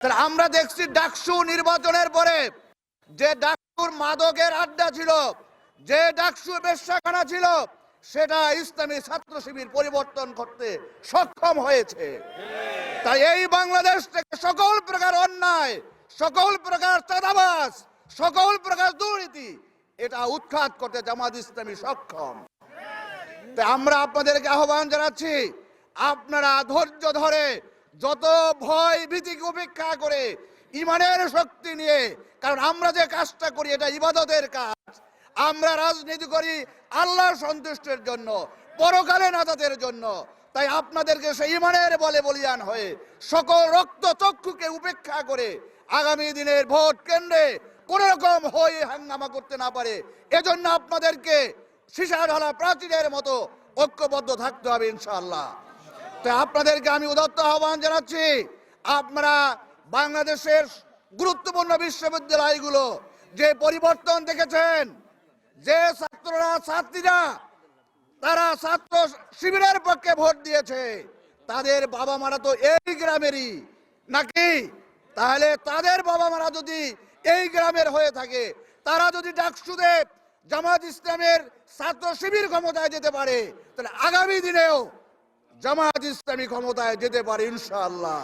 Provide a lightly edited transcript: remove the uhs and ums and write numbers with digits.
তাহলে আমরা দেখছি ডাকসু নির্বাচনের পরে যে ডাকসুর মাদকের আড্ডা ছিল, যে ডাকসু বেশ্যাখানা ছিল, সেটা ইসলামী ছাত্র শিবির পরিবর্তন করতে সক্ষম হয়েছে। তাই এই বাংলাদেশ থেকে সকল প্রকার অন্যায়, সকল প্রকার চাঁদাবাজ, সকল প্রকার দুর্নীতি এটা উৎখাত করতে জামাত ইসলামী সক্ষম। তাই আমরা আপনাদেরকে আহ্বান জানাচ্ছি, আপনারা ধৈর্য ধরে যত ভয় ভীতিকে উপেক্ষা করে ইমানের শক্তি নিয়ে, কারণ আমরা যে কাজটা করি এটা ইবাদতের কাজ, আমরা রাজনীতি করি আল্লাহর সন্তুষ্টির জন্য, পরকালে নাজাতের জন্য। তাই আপনাদেরকে সেই ইমানের বলে বলিয়ান হয়ে সকল রক্ত চক্ষুকে উপেক্ষা করে আগামী দিনের ভোট কেন্দ্রে কোন রকম হই হাঙ্গামা করতে না পারে, এজন্য আপনাদেরকে সীসা ঢালা প্রাচীরের মতো ঐক্যবদ্ধ থাকতে হবে ইনশাআল্লাহ। তাই আপনাদেরকে আমি উদাত্ত আহ্বান জানাচ্ছি, আপনারা বাংলাদেশের গুরুত্বপূর্ণ বিশ্ববিদ্যালয়গুলো যে পরিবর্তন দেখেছেন, যে ছাত্ররা ছাত্রীরা তারা ছাত্র শিবিরের পক্ষে ভোট দিয়েছে, তাদের বাবা মারা তো এই গ্রামেরই নাকি? তাহলে তাদের বাবা মারা যদি এই গ্রামের হয়ে থাকে, তারা যদি ডাকসুতে জামাত ইসলামের ছাত্র শিবির ক্ষমতায় যেতে পারে, তাহলে আগামী দিনেও জামাত ইসলামী ক্ষমতায় যেতে পারে ইনশাআল্লাহ।